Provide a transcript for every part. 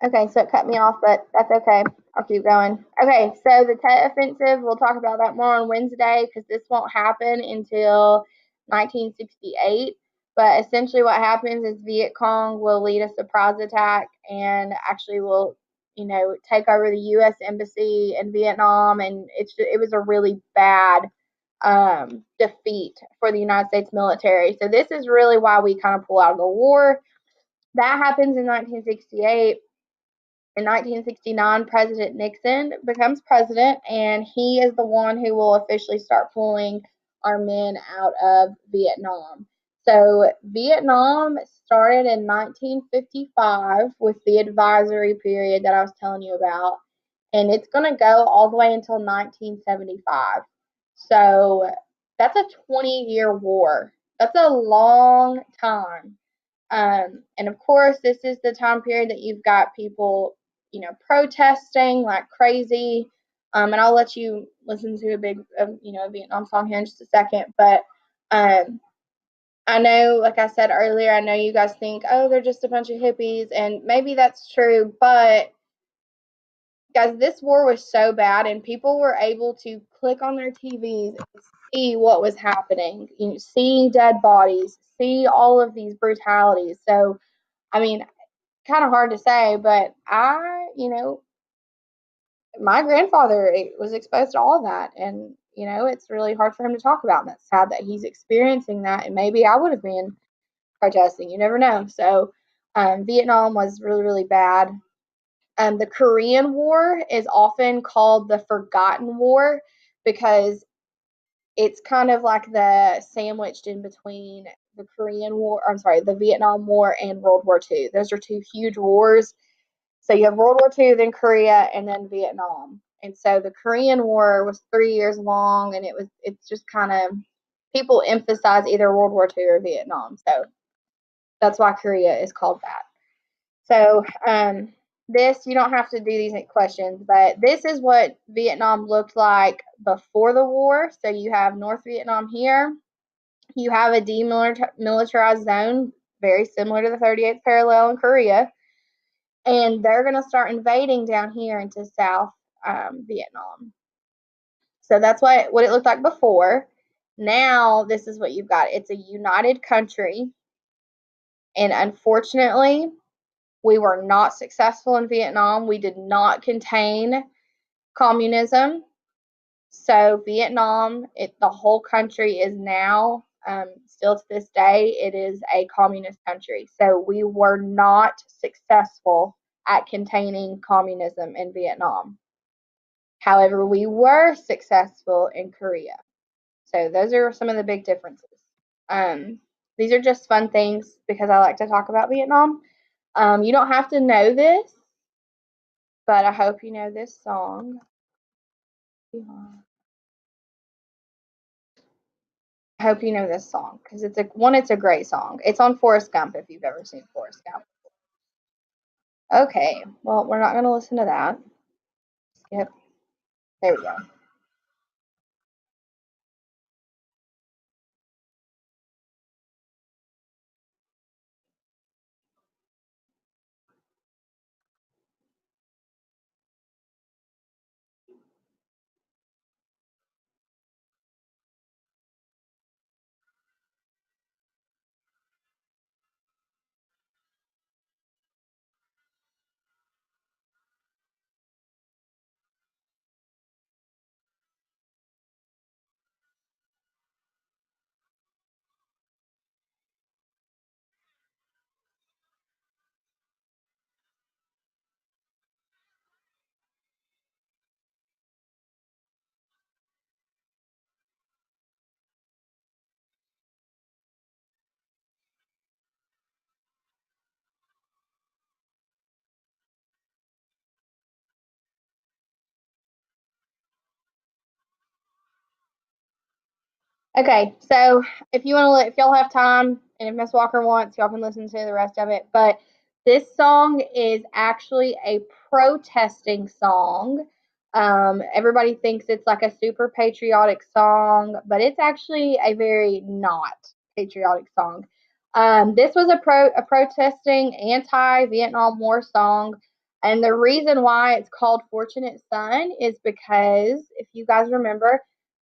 Okay, so it cut me off, but that's okay. I'll keep going. Okay, so the Tet Offensive, we'll talk about that more on Wednesday because this won't happen until 1968. But essentially, what happens is Viet Cong will lead a surprise attack and actually will, take over the U.S. embassy in Vietnam, and it was a really bad defeat for the United States military. So this is really why we kind of pull out of the war. That happens in 1968. In 1969, President Nixon becomes president, and he is the one who will officially start pulling our men out of Vietnam. So, Vietnam started in 1955 with the advisory period that I was telling you about, and it's going to go all the way until 1975. So, that's a 20-year war. That's a long time. And of course, this is the time period that you've got people, protesting like crazy. And I'll let you listen to a big, Vietnam song here in just a second. But um, I know, like I said earlier, I know you guys think, oh, they're just a bunch of hippies, and maybe that's true. But guys, this war was so bad, and people were able to click on their TVs and see what was happening. See dead bodies, see all of these brutalities. So I mean, kind of hard to say, but my grandfather was exposed to all that, and it's really hard for him to talk about. And that's sad that he's experiencing that, and maybe I would have been protesting. You never know. So, Vietnam was really, really bad. The Korean War is often called the Forgotten War because it's kind of like the sandwiched in between the Korean War, I'm sorry, the Vietnam War and World War II. Those are two huge wars. So you have World War II, then Korea, and then Vietnam. And so the Korean War was 3 years long, and it's just kind of people emphasize either World War II or Vietnam. So that's why Korea is called that. So this you don't have to do these questions, but this is what Vietnam looked like before the war. So you have North Vietnam here. You have a demilitarized zone, very similar to the 38th parallel in Korea, and they're going to start invading down here into South Vietnam. So that's what it looked like before. Now this is what you've got. It's a united country, and unfortunately, we were not successful in Vietnam. We did not contain communism. So Vietnam, the whole country is now, still to this day, it is a communist country. So we were not successful at containing communism in Vietnam. However, we were successful in Korea. So those are some of the big differences. Um, these are just fun things because I like to talk about Vietnam. You don't have to know this, but I hope you know this song. I hope you know this song because it's a great song. It's on Forrest Gump if you've ever seen Forrest Gump. Okay, well we're not gonna listen to that. Skip. There we go. Okay, so if y'all have time, and if Miss Walker wants, y'all can listen to the rest of it. But this song is actually a protesting song. Everybody thinks it's like a super patriotic song, but it's actually a very not patriotic song. This was a protesting anti-Vietnam War song. And the reason why it's called Fortunate Son is because, if you guys remember,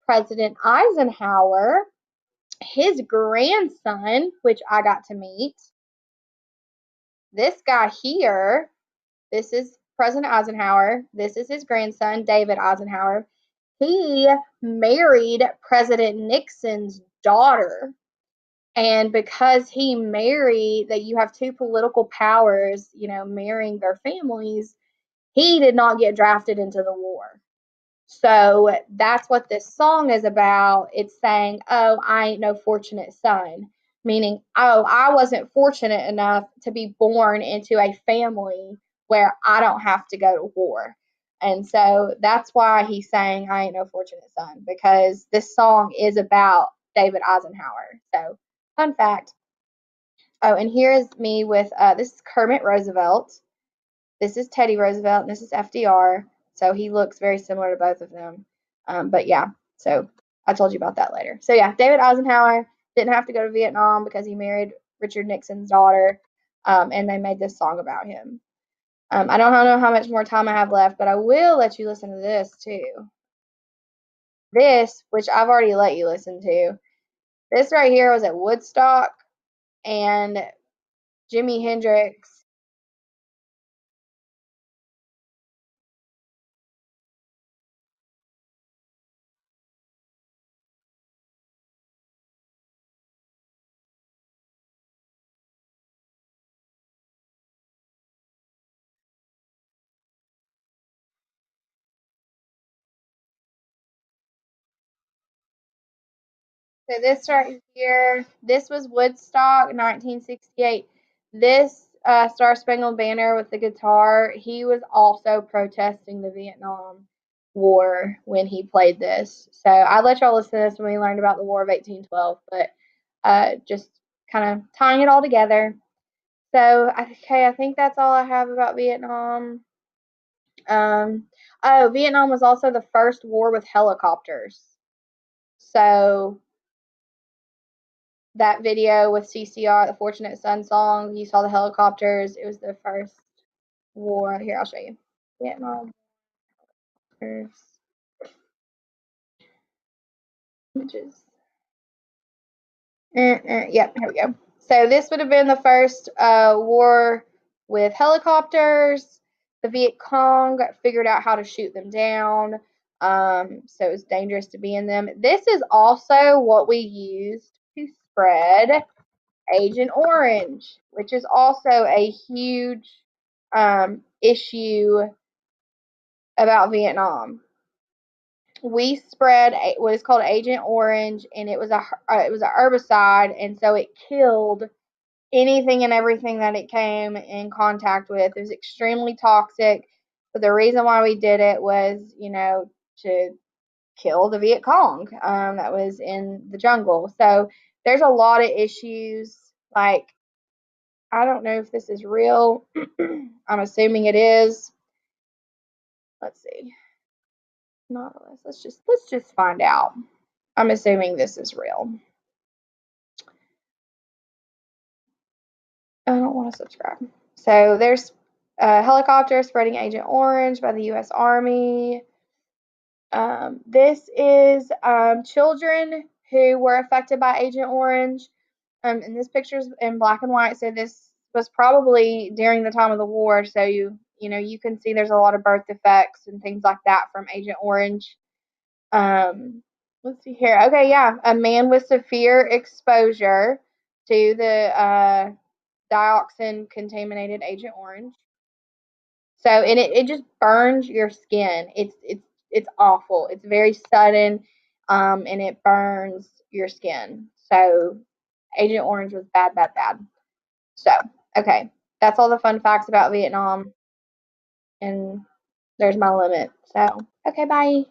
President Eisenhower, his grandson, which I got to meet, this guy here, this is President Eisenhower. This is his grandson, David Eisenhower. He married President Nixon's daughter. And because he married, that you have two political powers, marrying their families, he did not get drafted into the war. So that's what this song is about. It's saying, oh, I ain't no fortunate son, meaning, oh, I wasn't fortunate enough to be born into a family where I don't have to go to war. And so that's why he's saying, I ain't no fortunate son, because this song is about David Eisenhower. So, fun fact. Oh, and here is me with this is Kermit Roosevelt. This is Teddy Roosevelt, and this is FDR. So he looks very similar to both of them. But yeah, so I told you about that later. So yeah, David Eisenhower didn't have to go to Vietnam because he married Richard Nixon's daughter, and they made this song about him. I don't know how much more time I have left, but I will let you listen to this too. This, which I've already let you listen to, this right here was at Woodstock, and Jimi Hendrix. So this right here, this was Woodstock, 1968. This Star Spangled Banner with the guitar, he was also protesting the Vietnam War when he played this. So I let y'all listen to this when we learned about the War of 1812, but just kind of tying it all together. So, okay, I think that's all I have about Vietnam. Vietnam was also the first war with helicopters. So that video with CCR, the Fortunate Son song, you saw the helicopters. It was the first war. Here, I'll show you. Vietnam images. Yep, here we go. So this would have been the first war with helicopters. The Viet Cong figured out how to shoot them down. So it was dangerous to be in them. This is also what we used to spread Agent Orange, which is also a huge issue about Vietnam. We spread what is called Agent Orange, and it was a herbicide, and so it killed anything and everything that it came in contact with. It was extremely toxic, but the reason why we did it was, to kill the Viet Cong that was in the jungle. So there's a lot of issues. Like, I don't know if this is real. I'm assuming it is. Let's see. Nautilus. Let's just find out. I'm assuming this is real. I don't want to subscribe. So there's a helicopter spreading Agent Orange by the U.S. Army. This is children who were affected by Agent Orange. And this picture's in black and white, so this was probably during the time of the war. So you can see there's a lot of birth defects and things like that from Agent Orange. Let's see here. Okay, yeah, a man with severe exposure to the dioxin contaminated Agent Orange. So, and it just burns your skin. It's awful. It's very sudden, and it burns your skin. So Agent Orange was bad, bad, bad. So, okay, that's all the fun facts about Vietnam, and there's my limit. So, okay, bye.